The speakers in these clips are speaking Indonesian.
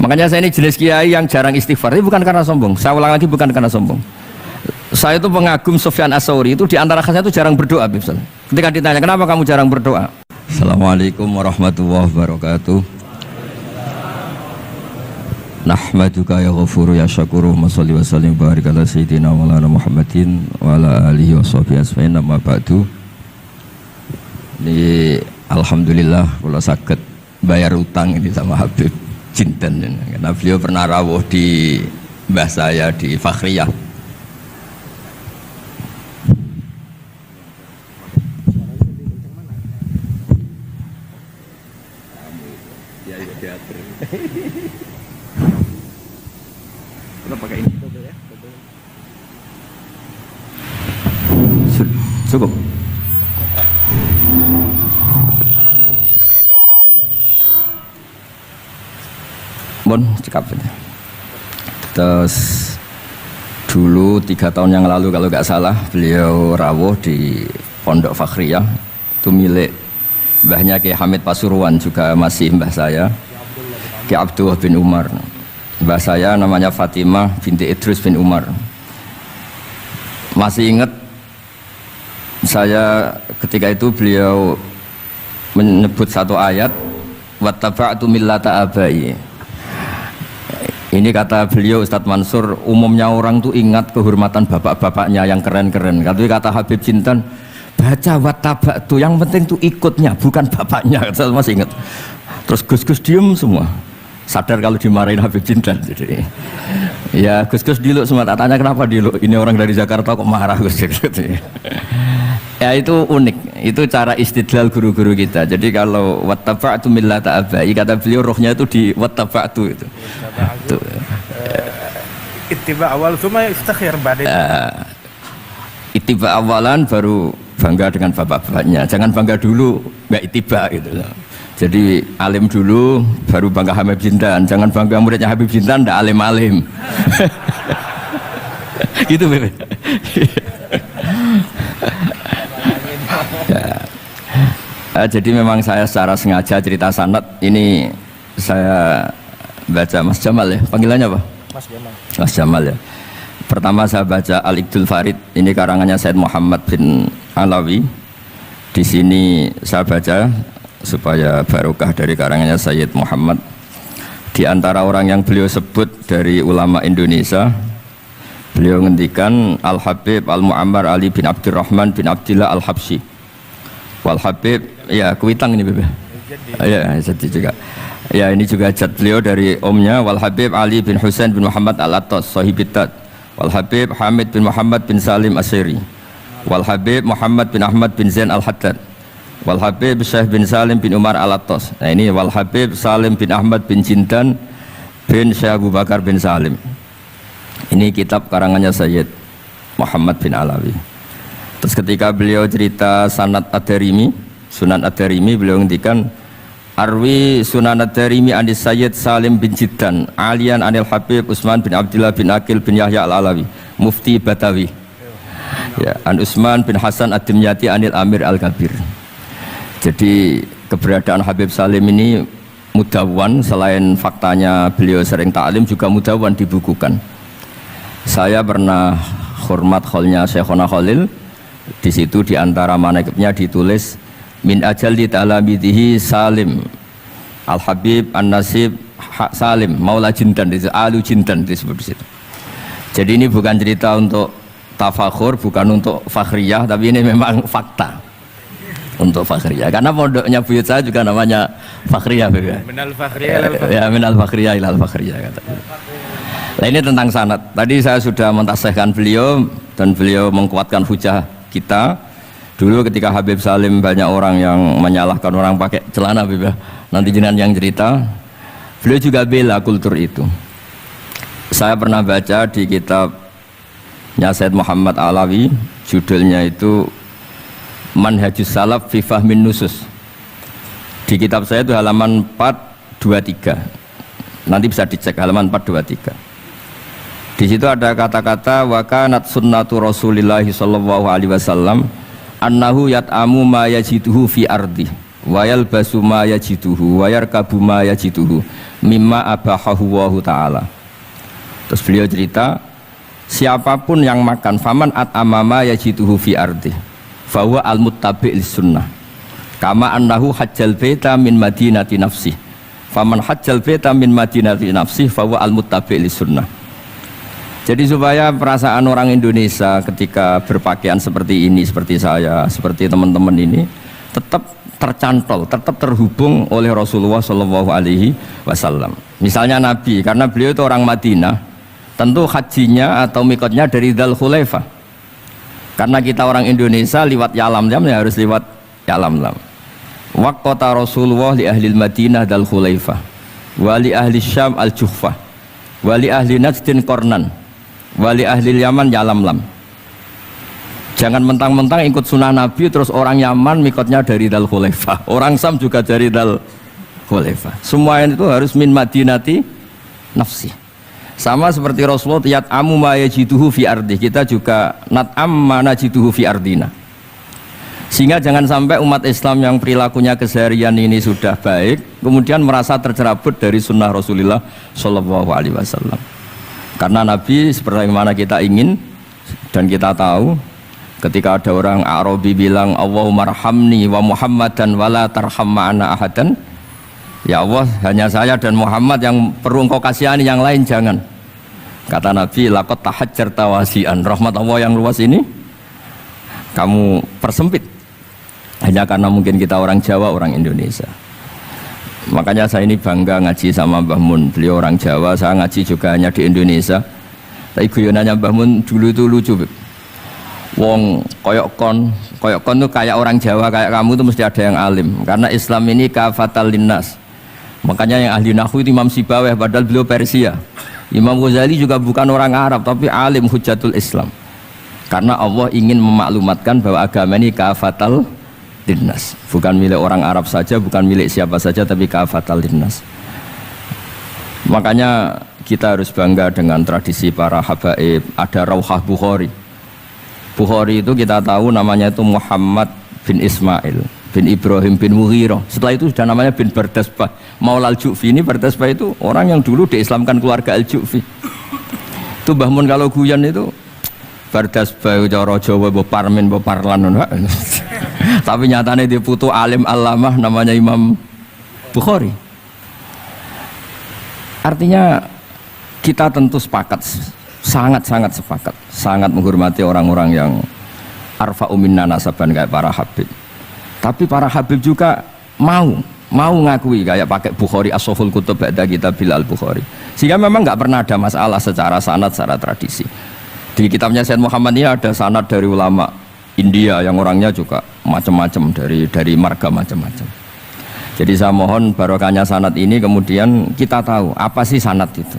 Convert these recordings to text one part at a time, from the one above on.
Makanya saya ini jenis kiai yang jarang istighfar. Ini bukan karena sombong. Saya ulang lagi, bukan karena sombong. Saya itu pengagum Sufyan Ats-Tsauri, itu di antara khasnya itu jarang berdoa. Ketika ditanya kenapa kamu jarang berdoa, Assalamualaikum warahmatullahi wabarakatuh. Nahmaduka ya ghafuru ya syakuru wa salli wa sallim barik ala sayyidina wa ala Muhammadin wa ala alihi wa sahbihi asma'in amma ba'du. Ini alhamdulillah kalau sakit bayar utang ini sama Habib Jinten, karena beliau pernah rawuh di mbah saya di Fakhriyah. Kita pakai ini ya. Cukup. Bon, cekap saja. Terus dulu 3 tahun yang lalu kalau nggak salah beliau rawuh di Pondok Fakhriyah, itu milik mbahnya Ki Hamid Pasuruan, juga masih mbah saya Ki Abdullah bin Umar. Mbah saya namanya Fatimah binti Idrus bin Umar. Masih ingat saya ketika itu beliau menyebut satu ayat, wattaba'tu millata abai. Ini kata beliau Ustadz Mansur, umumnya orang tuh ingat kehormatan bapak-bapaknya yang keren-keren. Kata Habib Jinten, baca wattaba'tu, yang penting tuh ikutnya, bukan bapaknya. Saya masih ingat. Terus Gus-Gus diem semua. Sadar kalau dimarahin Habib Jinten. Jadi, ya Gus-Gus diluk semua. Tanya kenapa diluk? Ini orang dari Jakarta kok marah Gus. Ya itu unik, itu cara istidlal guru-guru kita. Jadi kalau wattaba'tu millata abai, kata beliau rohnya itu di wattaba'tu itu. Ittiba awal cuma istakhir badai. Ittiba awalan baru bangga dengan bapak-bapaknya. Jangan bangga dulu nggak ittiba gitu. Jadi alim dulu baru bangga Habib Jinten. Jangan bangga muridnya Habib Jinten ndak alim-alim. Gitu Bebe. Jadi memang saya secara sengaja cerita sanad ini saya baca Mas Jamal ya, panggilannya apa? Mas Jamal. Mas Jamal ya. Pertama saya baca Al-Iqdul Farid, ini karangannya Said Muhammad bin Alawi. Di sini saya baca supaya barokah dari karangannya Sayyid Muhammad. Di antara orang yang beliau sebut dari ulama Indonesia, beliau ngendikan Al-Habib Al-Mu'ammar Ali bin Abdurrahman bin Abdillah Al-Habsyi. Wal Habib, ya kuitang ini Bebe. Ya, jadi juga. Ya, ini juga jad beliau dari omnya Wal Habib Ali bin Husain bin Muhammad Al-Attas Sahibitat. Wal Habib Hamid bin Muhammad bin Salim Asyiri. Wal Habib Muhammad bin Ahmad bin Zain Al-Haddad. Wal Habib Syekh bin Salim bin Umar Al-Attas. Nah, ini Wal Habib Salim bin Ahmad bin Jinten bin Syekh Abu Bakar bin Salim. Ini kitab karangannya Sayyid Muhammad bin Alawi. Terus ketika beliau cerita Sanad Ad-Darimi, Sunan Ad-Darimi, beliau ngendikan Arwi Sunan Ad-Darimi anis Sayyid Salim bin Jiddan Alian anil Habib Utsman bin Abdillah bin Akil bin Yahya Al-Alawi Mufti Batawi, ya, an Utsman bin Hasan Ad-Dimyati anil Amir Al-Kabir. Jadi keberadaan Habib Salim ini mudawwan, selain faktanya beliau sering ta'lim juga mudawwan, dibukukan. Saya pernah hormat kholnya Syekhona Khalil. Di situ di antara manaqibnya ditulis min ajalli ta'lamidhi Salim Al-Habib An-Nasib Salim Maula Jinten, Alu Jinten disebut di situ. Jadi ini bukan cerita untuk tafakhur, bukan untuk fakhriyah, tapi ini memang fakta untuk fakhriyah. Karena pondoknya buyut saya juga namanya fakhriyah, Minal fakhriyah ilal fakhriyah. Ya, minal fakhriyah ilal fakhriyah kata. Nah, ini tentang sanad. Tadi saya sudah mentasihkan beliau dan beliau mengkuatkan hujah kita. Dulu ketika Habib Salim banyak orang yang menyalahkan orang pakai celana, Habib, nanti jenengan yang cerita. Beliau juga bela kultur itu. Saya pernah baca di kitabnya Said Muhammad Alawi, judulnya itu Manhajus Salaf fi Fahmin Nusus. Di kitab saya itu halaman 423. Nanti bisa dicek halaman 423. Di situ ada kata-kata wa kanat sunnatu Rasulillah sallallahu alaihi wasallam annahu yat'amu ma yajiduhu fi ardi. wa yalbasu ma yajiduhu wa yarkabu ma yajiduhu mimma abahahu wa ta'ala. Terus beliau cerita, siapapun yang makan faman at'amama yajiduhu fi ardi fahuwa al-muttabi' lis-sunnah kama annahu hajjal baita min madinati nafsih faman hajjal baita min madinati nafsih fahuwa al-muttabi' lis-sunnah. Jadi supaya perasaan orang Indonesia ketika berpakaian seperti ini, seperti saya, seperti teman-teman ini tetap tercantol, tetap terhubung oleh Rasulullah Shallallahu Alaihi Wasallam. Misalnya Nabi, karena beliau itu orang Madinah, tentu hajinya atau mikotnya dari Dzul Khulaifah. Karena kita orang Indonesia lewat Yalamlam ya harus lewat Yalamlam. Waqata Rasulullah li ahli Madinah Dzul Khulaifah, wa li ahli Syam al-Juhfah, wa li ahli Najdin Qarnan, wa li ahli Yaman Yalamlam. Jangan mentang-mentang ikut sunnah Nabi terus orang Yaman mikotnya dari Dzul Khulaifah, orang Sam juga dari Dzul Khulaifah. Semua itu harus min madinati nafsi. Sama seperti Rasulullah yat'amu ma yajiduhu fi ardi, kita juga nat'am ma najiduhu fi ardina. Sehingga jangan sampai umat Islam yang perilakunya keseharian ini sudah baik kemudian merasa tercerabut dari sunnah Rasulullah Shallallahu Alaihi Wasallam. Karena Nabi seperti mana kita ingin dan kita tahu, ketika ada orang Arabi bilang Allahumma arhamni wa Muhammadan wala tarham ma'ana ahadan, ya Allah hanya saya dan Muhammad yang perlu engkau kasihani, yang lain jangan. Kata Nabi, laqad tahajjarta wasi'an, rahmat Allah yang luas ini kamu persempit hanya karena mungkin kita orang Jawa, orang Indonesia. Makanya saya ini bangga ngaji sama Mbah Mun, beliau orang Jawa, saya ngaji juga hanya di Indonesia. Tapi guyonannya Mbah Mun dulu itu lucu, wong koyok kon tuh kayak orang Jawa kayak kamu tuh mesti ada yang alim, karena Islam ini kafatal linnas. Makanya yang ahli nahwu itu Imam Sibawayh, padahal beliau Persia. Imam Ghazali juga bukan orang Arab tapi alim hujatul Islam, karena Allah ingin memaklumatkan bahwa agama ini kafatal linnas, bukan milik orang Arab saja, bukan milik siapa saja, tapi kafatal linnas. Makanya kita harus bangga dengan tradisi para habaib. Ada Rauhah Bukhari. Bukhari itu kita tahu namanya itu Muhammad bin Ismail bin Ibrahim bin Mughirah. Setelah itu sudah namanya bin Bardasbah. Maula al-Ju'fi, ini Bardasbah itu orang yang dulu diislamkan keluarga al-Ju'fi. Itu Mbah Mun kalau guyon itu Bardasbah cara Jawa mbok parmin mbok parlan. Tapi nyatanya dia putu alim alamah namanya Imam Bukhari. Artinya kita tentu sepakat, sangat-sangat sepakat, sangat menghormati orang-orang yang arfa'u minna nasaban kayak para habib. Tapi para habib juga mau ngakui kayak pakai Bukhari as-Sahihul Kutub ba'da kitab al-Bukhari. Sehingga memang nggak pernah ada masalah secara sanad, secara tradisi. Di kitabnya Sayyid Muhammad ini ada sanad dari ulama India yang orangnya juga macam-macam, dari marga macam-macam. Jadi saya mohon barokahnya sanad ini kemudian kita tahu apa sih sanad itu.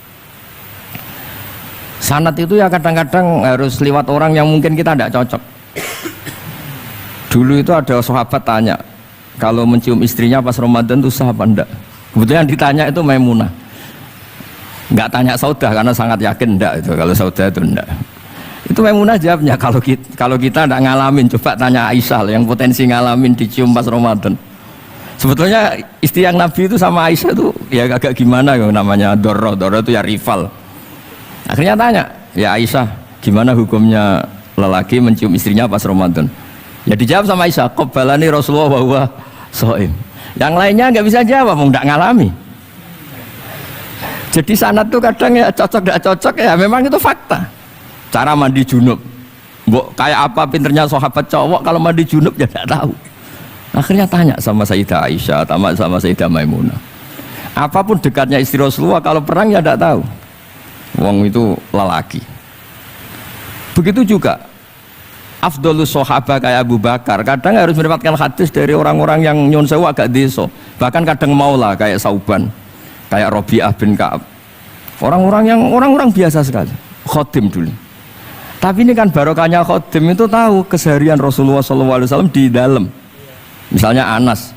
Sanad itu ya kadang-kadang harus lewat orang yang mungkin kita tidak cocok. Dulu itu ada sahabat tanya, kalau mencium istrinya pas Ramadan itu sah apa enggak? Kebetulan ditanya itu Maimunah. Enggak tanya Saudah karena sangat yakin enggak itu, kalau Saudah itu enggak. Itu Maimunah jawabnya, kalau kita enggak ngalamin, coba tanya Aisyah yang potensi ngalamin dicium pas Ramadan. Sebetulnya istri yang Nabi itu sama Aisyah itu ya agak gimana ya, namanya Doro itu ya rival. Akhirnya tanya, ya Aisyah, gimana hukumnya lelaki mencium istrinya pas Ramadan? Ya dijawab sama Aisyah, qabbalani Rasulullah wa huwa shaim. Yang lainnya nggak bisa jawab, mau nggak ngalami. Jadi sanad tuh kadang ya cocok nggak cocok ya, memang itu fakta. Cara mandi junub, kayak apa pinternya sahabat cowok kalau mandi junub ya nggak tahu. Akhirnya tanya sama Sayyidah Aisyah, sama Sayyidah Maimunah. Apapun dekatnya istri Rasulullah, kalau perang ya nggak tahu. Wong itu lelaki. Begitu juga afdhalus sahabah kayak Abu Bakar kadang harus mendapatkan hadis dari orang-orang yang nyun sewu agak deso, bahkan kadang maula kayak Sauban, kayak Rabi'ah bin Ka'ab, orang-orang biasa sekali, khodim dulu. Tapi ini kan barokahnya khodim itu tahu keseharian Rasulullah SAW di dalam. Misalnya Anas,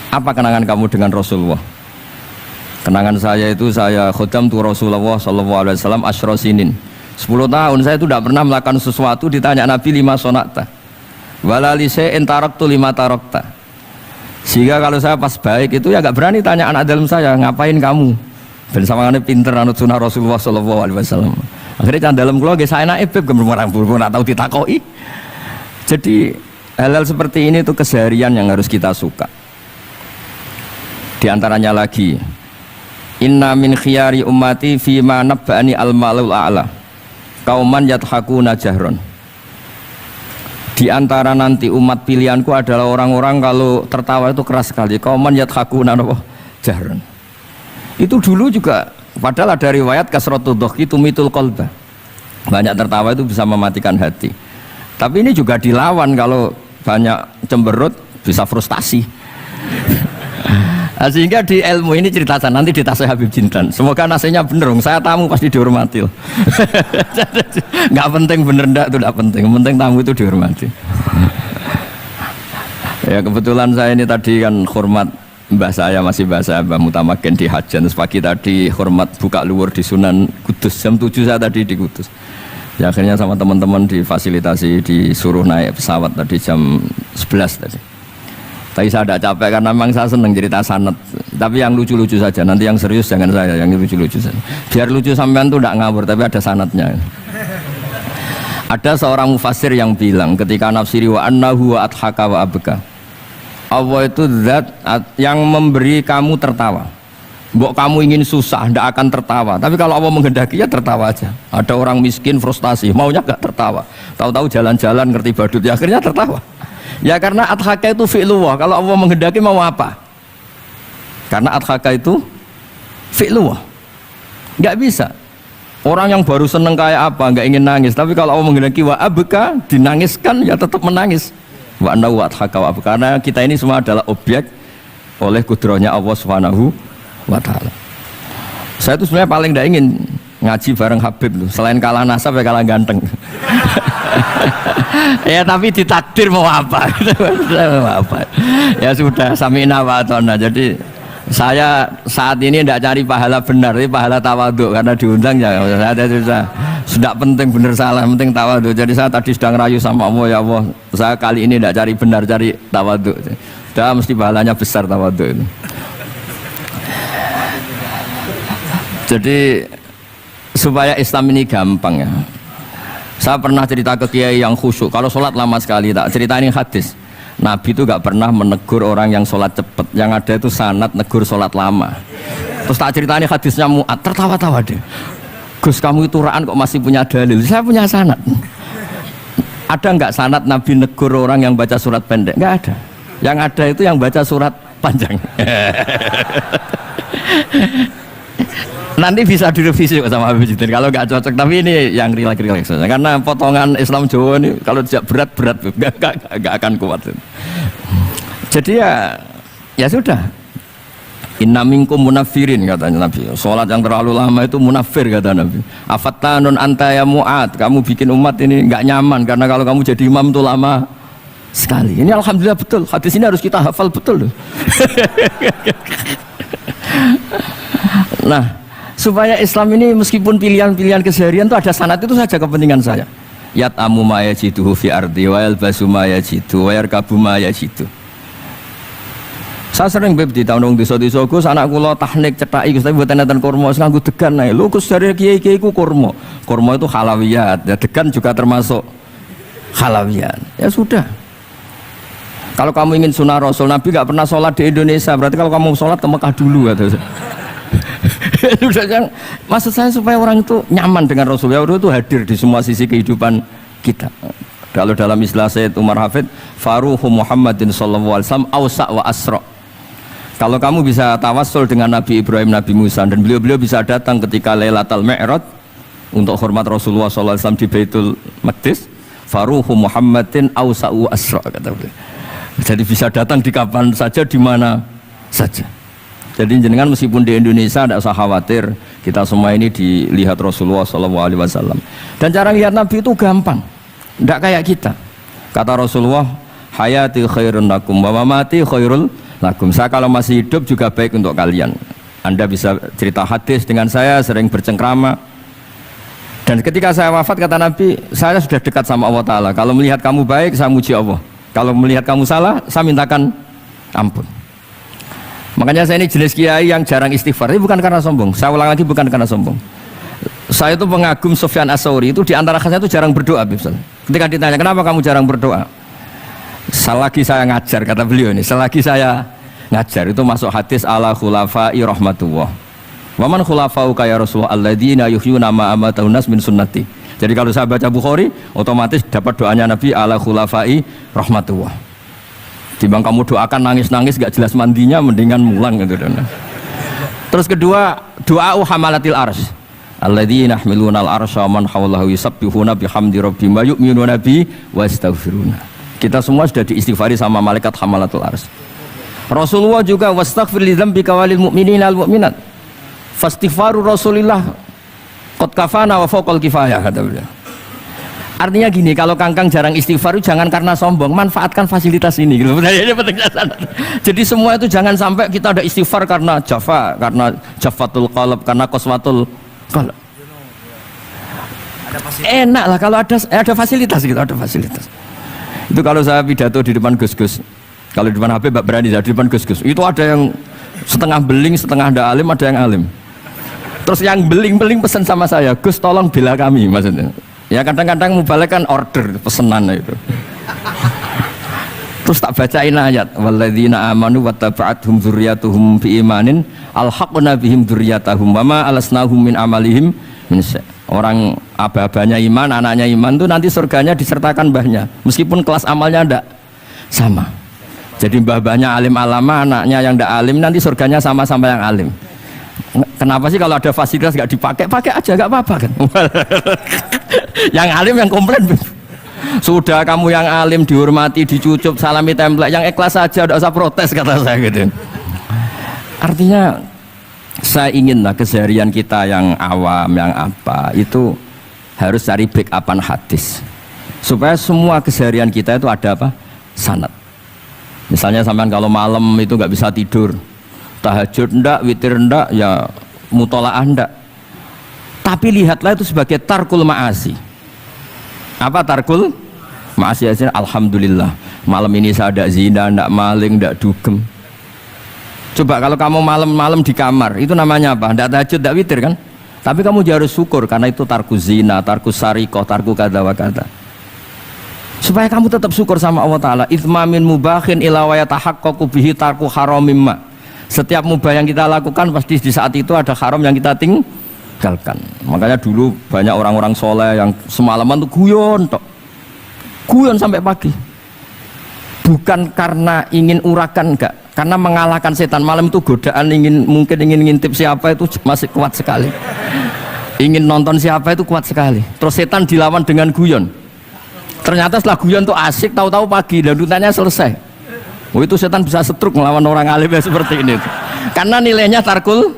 apa kenangan kamu dengan Rasulullah? Kenangan saya itu saya khodam tu Rasulullah SAW asyra sinin, 10 tahun saya itu tidak pernah melakukan sesuatu ditanya Nabi lima sonakta walali se'in taraktu lima tarakta. Sehingga kalau saya pas baik itu ya gak berani tanya anak dalam saya, ngapain kamu? Ben sawangane pinter anut sunah Rasulullah sallallahu alaihi wasallam. Akhirnya can dalam kula nggih saenake beb gemerang buru ora tau ditakoki. Jadi hal-hal seperti ini itu keseharian yang harus kita suka. Di antaranya lagi, inna min khiyari ummati fima nabba'ani al-malul a'la kauman yathakuna jahron. Di antara nanti umat pilihanku adalah orang-orang kalau tertawa itu keras sekali, kauman yathakuna jahron. Itu dulu juga, padahal ada riwayat kasratud dhahki tumitul qalba, banyak tertawa itu bisa mematikan hati. Tapi ini juga dilawan, kalau banyak cemberut bisa frustasi. Nah, sehingga di ilmu ini cerita saya nanti di tasawuf Habib Jintan. Semoga nasinya bener, saya tamu pasti dihormati. Nggak penting bener ndak itu nggak penting, penting tamu itu dihormati. Ya kebetulan saya ini tadi kan hormat mbah saya, masih mbah saya Mbah Mutamakin di Hajan. Terus pagi tadi hormat buka luar di Sunan Kudus, jam 7 saya tadi di Kudus. Ya akhirnya sama teman-teman difasilitasi, disuruh naik pesawat tadi jam 11 tadi. Tapi saya tidak capek karena memang saya senang cerita sanad. Tapi yang lucu-lucu saja, nanti yang serius jangan saya, yang lucu-lucu saja. Biar lucu sampean tuh tidak ngawur, tapi ada sanadnya. Ada seorang mufassir yang bilang ketika nafsiri wa annahu wa adhaka wa abka. Allah itu zat yang memberi kamu tertawa. Mbok kamu ingin susah, tidak akan tertawa. Tapi kalau Allah menghendaki ya tertawa aja. Ada orang miskin frustasi, maunya gak tertawa. Tahu-tahu jalan-jalan ngerti badut, ya akhirnya tertawa. Ya karena adhaka itu fi'luwah. Kalau Allah menghendaki mau apa? Karena adhaka itu fi'luwah. Nggak bisa. Orang yang baru seneng kayak apa, nggak ingin nangis. Tapi kalau Allah menghendaki wa abka, dinangiskan ya tetap menangis. Wa annahu wa adhaka wa abka. Karena kita ini semua adalah objek oleh kudrahnya Allah Subhanahu wa ta'ala. Saya itu sebenarnya paling tidak ingin ngaji bareng Habib tuh. Selain kalah nasab ya kalah ganteng. Ya tapi ditakdir mau apa? Mau apa? Ya sudah sami'na wa ata'na. Jadi saya saat ini tidak cari pahala benar, tapi pahala tawadhu karena diundang ya. Saya sudah penting benar salah, penting tawadhu. Jadi saya tadi sedang rayu sama Allah, ya Allah, saya kali ini tidak cari benar, cari tawadhu. Sudah mesti pahalanya besar tawadhu itu. Jadi supaya Islam ini gampang ya. Saya pernah cerita ke kiai yang khusyuk. Kalau sholat lama sekali, tak cerita ini hadis. Nabi itu gak pernah menegur orang yang sholat cepat. Yang ada itu sanad negur sholat lama. Terus tak cerita ini hadisnya Mu'ad, tertawa-tawa deh. Gus kamu itu raan kok masih punya dalil? Saya punya sanad. Ada nggak sanad Nabi negur orang yang baca surat pendek? Nggak ada. Yang ada itu yang baca surat panjang. Nanti bisa direvisi sama Habib Jitin kalau nggak cocok, tapi ini yang rileks saja karena potongan Islam Jawa ini kalau tidak berat nggak akan kuat. Jadi ya sudah, inna minkum munafirin katanya Nabi, sholat yang terlalu lama itu munafir kata Nabi. Afattanun anta ya Mu'ad, kamu bikin umat ini nggak nyaman karena kalau kamu jadi imam itu lama sekali. Ini alhamdulillah betul, hadis ini harus kita hafal betul. Nah, supaya Islam ini meskipun pilihan-pilihan keseharian itu ada sanad itu saja kepentingan saya. Yat amu ma yajiduhu fi ardi wa yalbasu ma yajidu wa yarkabu ma yajidu. Saya sering beb di tahun desa-desa Gus anak kula tahnik cethaki Gus tapi mboten enten kurma nganggo degan ae. Lho Gus dari kiai-kiai ku kurma. Kurma itu halawiyat, ya degan juga termasuk halawiyat. Ya sudah. Kalau kamu ingin sunnah Rasul, Nabi nggak pernah sholat di Indonesia, berarti kalau kamu sholat ke Mekah dulu atau maksud saya supaya orang itu nyaman dengan Rasulullah itu hadir di semua sisi kehidupan kita. Kalau dalam istilah Sayyid Umar Hafid, Faruhu Muhammadin sallallahu alaihi wasallam awsa' wa asra. Kalau kamu bisa tawassul dengan Nabi Ibrahim, Nabi Musa, dan beliau-beliau bisa datang ketika Lailatul Mi'raj untuk hormat Rasulullah sallallahu alaihi wasallam di Baitul Maqdis, Faruhu Muhammadin awsa' wa asra kata beliau. Jadi bisa datang di kapan saja, di mana saja. Jadi jenengan meskipun di Indonesia tidak usah khawatir, kita semua ini dilihat Rasulullah SAW. Dan cara lihat Nabi itu gampang, tidak kayak kita. Kata Rasulullah, hayati khairun lakum wa mamati khairul lakum. Saya kalau masih hidup juga baik untuk kalian. Anda bisa cerita hadis dengan saya, sering bercengkrama. Dan ketika saya wafat kata Nabi, saya sudah dekat sama Allah Ta'ala. Kalau melihat kamu baik, saya muji Allah. Kalau melihat kamu salah, saya mintakan ampun. Makanya saya ini jenis kiai yang jarang istighfar. Ini bukan karena sombong. Saya ulang lagi, bukan karena sombong. Saya itu pengagum Sufyan Ats-Tsauri, itu di antara khasnya itu jarang berdoa. Ketika ditanya kenapa kamu jarang berdoa, selagi saya ngajar, kata beliau ini, selagi saya ngajar itu masuk hadis ala khulafai rahmatullah. Waman khulafau kaya Rasulullah alladzina yuhyuna ma amatahun nas min sunnati. Jadi kalau saya baca Bukhari, otomatis dapat doanya Nabi ala khulafai rahmatullah. Timbang kamu doakan nangis-nangis gak jelas mandinya, mendingan mulang gitu. Terus kedua, doa hamalatil arsy alladzina yahmiluna al-arsya man hawlahu yusabbihuna bihamdi rabbihim wa yu'minuna bi wa yastaghfiruna. Kita semua sudah diistighfari sama malaikat hamalatul arsy. Rasulullah juga wastaghfir li dzambika walil mu'minina wal mu'minat. Fastighfaru Rasulillah qad kafana wa fawqal kifayah, kata beliau. Artinya gini, kalau kangkang jarang istighfar jangan karena sombong, manfaatkan fasilitas ini gitu. Ini pentingnya sana. Jadi semua itu jangan sampai kita ada istighfar karena jafatul qalb, karena qaswatul qalb. Enak lah kalau ada fasilitas gitu, ada fasilitas. Itu kalau saya pidato di depan Gus-Gus. Kalau di depan Habib berani, di depan Gus-Gus. Itu ada yang setengah beling, setengah ada alim, ada yang alim. Terus yang beling-beling pesan sama saya, Gus tolong bela kami, maksudnya. Ya kadang-kadang mubalek kan order pesenan itu. Terus tak bacain ayat, walladzina amanu wattaba'athum dzurriyyatuhum biimanin alhaqna bihim dzurriyyatahum wama alasnahum min amalihim min syai'. Orang aba-abanya iman, anaknya iman itu nanti surganya disertakan mbahnya, meskipun kelas amalnya ndak sama. Jadi mbah-mbahnya alim alama, anaknya yang ndak alim nanti surganya sama-sama yang alim. Kenapa sih kalau ada fasilitas nggak dipakai? Pakai aja, nggak apa-apa kan? Yang alim yang komplain. Sudah kamu yang alim dihormati, dicucup, salami template, yang ikhlas saja, tidak usah protes, kata saya gitu. Artinya saya inginlah keseharian kita yang awam, yang apa itu harus cari backupan hadis supaya semua keseharian kita itu ada apa? Sanad. Misalnya sampean kalau malam itu nggak bisa tidur, tahajud ndak, witir ndak, ya mutolaah ndak. Tapi lihatlah itu sebagai tarkul ma'asi. Apa tarkul ma'asi? Alhamdulillah malam ini saya ndak zina, ndak maling, ndak dugem. Coba kalau kamu malam-malam di kamar, itu namanya apa? Ndak tahajud, ndak witir kan? Tapi kamu harus syukur karena itu tarku zina, tarku sarikoh, tarku kada wa kada. Supaya kamu tetap syukur sama Allah Ta'ala. Ithmamin mubakhin ila wa yatahaqqaqu bihi tarku haramimma. Setiap mubah yang kita lakukan pasti di saat itu ada haram yang kita tinggalkan. Makanya dulu banyak orang-orang soleh yang semalaman tuh guyon sampai pagi. Bukan karena ingin urakan, enggak, karena mengalahkan setan. Malam itu godaan mungkin ingin ngintip siapa itu masih kuat sekali. Ingin nonton siapa itu kuat sekali. Terus setan dilawan dengan guyon. Ternyata setelah guyon tuh asik, tahu-tahu pagi dan dutannya selesai. Oh itu setan bisa setruk melawan orang alim seperti ini. Karena nilainya tarkul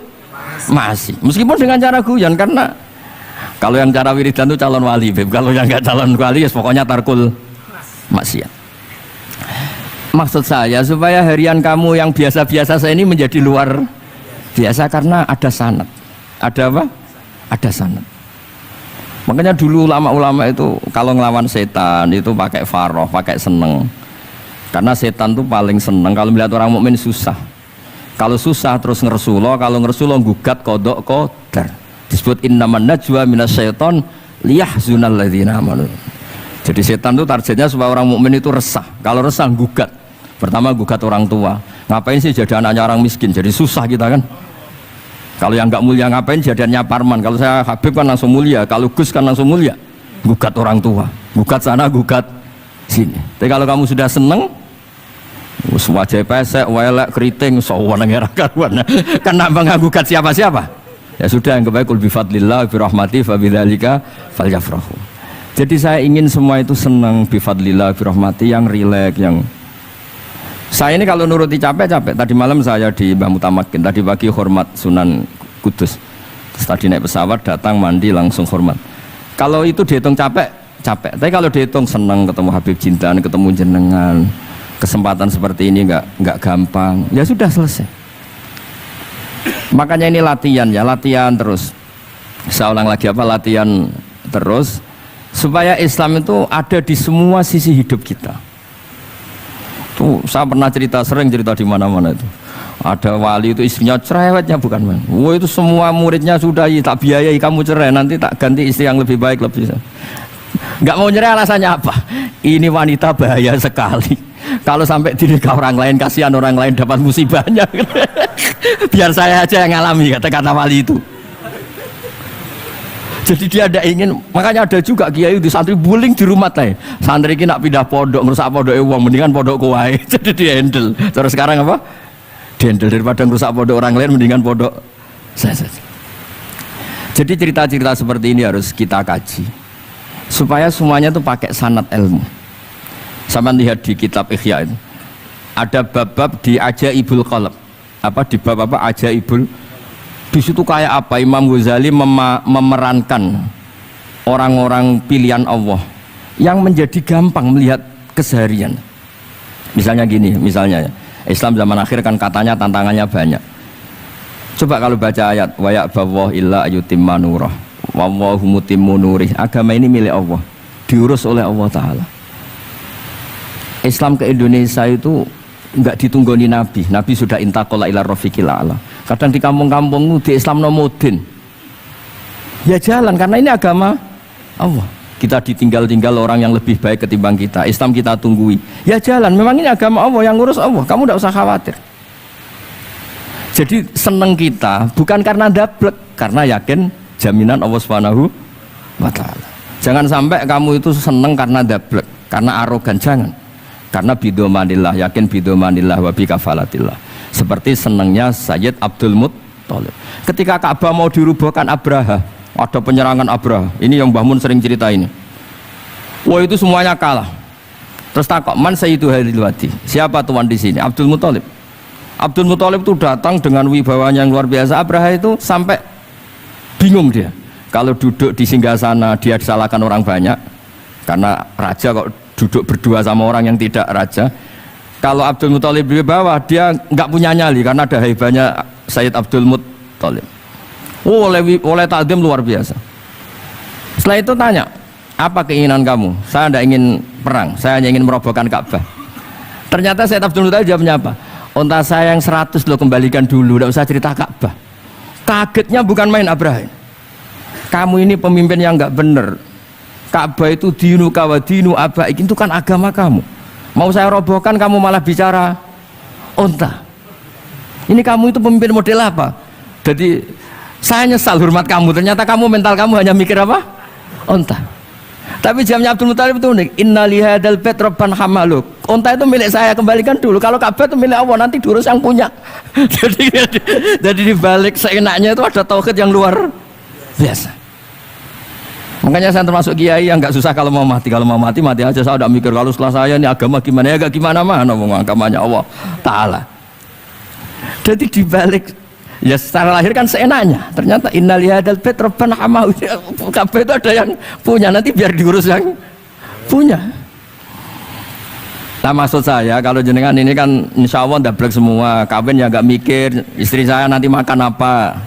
masih. Meskipun dengan cara guyon, karena kalau yang cara wiridan itu calon wali, kalau yang nggak calon wali ya pokoknya tarkul maksiat. Maksud saya supaya harian kamu yang biasa-biasa saya ini menjadi luar biasa karena ada sanad. Ada apa? Ada sanad. Makanya dulu ulama-ulama itu kalau ngelawan setan itu pakai faroh, pakai seneng. Karena setan itu paling seneng kalau melihat orang mukmin susah. Kalau susah terus ngersulo, kalau ngersulo gugat kodok qadar. Disebut innaman najwa minasyaiton liyahzunal ladzina amanu. Jadi setan itu targetnya supaya orang mukmin itu resah. Kalau resah gugat. Pertama gugat orang tua. Ngapain sih jadi anaknya orang miskin? Jadi susah kita kan. Kalau yang nggak mulia ngapain jadiannya parman? Kalau saya Habib kan langsung mulia, kalau Gus kan langsung mulia. Gugat orang tua, gugat sana, gugat sini. Tapi kalau kamu sudah seneng, wajah pesek, welek, keriting, sawan ngerah karuan. Kan nambah gugat siapa-siapa. Ya sudah, yang kebaik kul bifadlillah birahmati fabidzalika falyafrahu. Jadi saya ingin semua itu senang bifadlillah birahmati, yang rileks, yang saya ini kalau nuruti capek-capek. Tadi malam saya di Mbah Mutamakin, tadi pagi hormat Sunan Kudus. Terus tadi naik pesawat datang mandi langsung hormat. Kalau itu dihitung capek, capek. Tapi kalau dihitung senang ketemu Habib Jintan, ketemu jenengan, kesempatan seperti ini nggak gampang. Ya sudah selesai. Makanya ini latihan ya, latihan terus. Saya ulang lagi apa? Latihan terus supaya Islam itu ada di semua sisi hidup kita. Tuh, saya pernah sering cerita di mana-mana itu. Ada wali itu istrinya cerewetnya bukan main. Wah itu semua muridnya sudah tak biayai kamu cerai, nanti tak ganti istri yang lebih baik lebih. Nggak mau cerai alasannya apa? Ini wanita bahaya sekali. Kalau sampai dinikah orang lain, kasihan orang lain dapat musibahnya. Biar saya aja yang ngalami, kata wali itu. Jadi dia ada ingin, makanya ada juga kiai di santri buling di rumah teh. Santri ini nak pindah pondok, ngerusak pondok uang, mendingan pondok kuai. Jadi dia handle. Terus sekarang apa? Dia handle daripada ngerusak pondok orang lain, mendingan pondok saya saja. Jadi cerita-cerita seperti ini harus kita kaji, supaya semuanya itu pakai sanad ilmu. Sama lihat di kitab Ihya itu, ada bab-bab di Ajaibul Qalb. Apa di bab apa Ajaibul? Di situ kayak apa Imam Ghazali memerankan orang-orang pilihan Allah yang menjadi gampang melihat keseharian. Misalnya gini, misalnya Islam zaman akhir kan katanya tantangannya banyak. Coba kalau baca ayat wa ya'ballahu illa yutimma nurah wallahu mutimmu nurih. Agama ini milik Allah, diurus oleh Allah Ta'ala. Islam ke Indonesia itu enggak ditunggoni Nabi. Nabi sudah intaqala ila rafiqil a'la. Kadang di kampung-kampung di Islam nomodin. Ya jalan karena ini agama Allah. Kita ditinggal-tinggal orang yang lebih baik ketimbang kita. Islam kita tunggui. Ya jalan, memang ini agama Allah yang ngurus Allah. Kamu tidak usah khawatir. Jadi seneng kita bukan karena dablek, karena yakin jaminan Allah Subhanahu wa taala. Jangan sampai kamu itu seneng karena dablek, karena arogan, jangan. Karena bidomanillah, yakin bidomanillah wa bikafalatillah. Seperti senangnya Sayyid Abdul Muttalib. Ketika Ka'bah mau dirubuhkan Abraha, ada penyerangan Abraha. Ini yang Mbah Mun sering cerita ini. Wah itu semuanya kalah. Terus takok, man sayyidu hadhil wadi? Siapa tuan di sini? Abdul Muttalib. Abdul Muttalib itu datang dengan wibawanya yang luar biasa. Abraha itu sampai bingung dia. Kalau duduk di singgasana dia disalahkan orang banyak. Karena raja kok duduk berdua sama orang yang tidak raja. Kalau Abdul Muttalib di bawah, dia nggak punya nyali karena ada haibahnya Sayyid Abdul Muttalib. Oh, oleh takdim luar biasa. Setelah itu tanya, apa keinginan kamu? Saya tidak ingin perang, saya hanya ingin merobohkan Ka'bah. Ternyata Sayyid Abdul Muttalib jawabnya apa? Unta saya yang 100 lo kembalikan dulu, tidak usah cerita Ka'bah. Kagetnya bukan main Abraham. Kamu ini pemimpin yang nggak benar. Ka'bah itu dinu kawa dinu abaik, itu kan agama kamu. Mau saya robohkan kamu malah bicara unta. Ini kamu itu pemimpin model apa? Jadi saya nyesal hormat kamu. Ternyata kamu mental kamu hanya mikir apa? Unta. Tapi jamnya Abdul Muttalib itu unik. Inna lihadal bet robban hamaluk. Unta itu milik saya, kembalikan dulu. Kalau Ka'bah itu milik Allah, nanti diurus yang punya. jadi di balik seenaknya itu ada tauhid yang luar biasa. Makanya saya termasuk kiai yang nggak susah kalau mau mati. Kalau mau mati, mati aja. Saya udah mikir kalau setelah saya ini agama gimana ya, gak gimana mana agamanya Allah Ta'ala. Jadi dibalik ya secara lahir kan seenaknya. Ternyata innal hadal bait rabban hamahu. Kabeh itu ada yang punya, nanti biar diurus yang punya. Nah maksud saya kalau jenengan ini kan insya Allah dablek semua. Kawin ya nggak mikir istri saya nanti makan apa,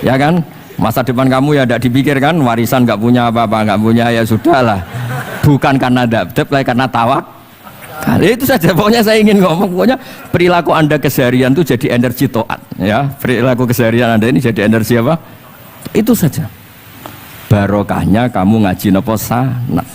ya kan? Masa depan kamu ya tidak dipikirkan, warisan nggak punya apa-apa, nggak punya ya sudahlah. Bukan karena dablek, karena tawak. Kali itu saja pokoknya saya ingin ngomong, pokoknya perilaku Anda keseharian itu jadi energi to'at, ya. Perilaku keseharian Anda ini jadi energi apa? Itu saja. Barokahnya kamu ngaji napa sanad.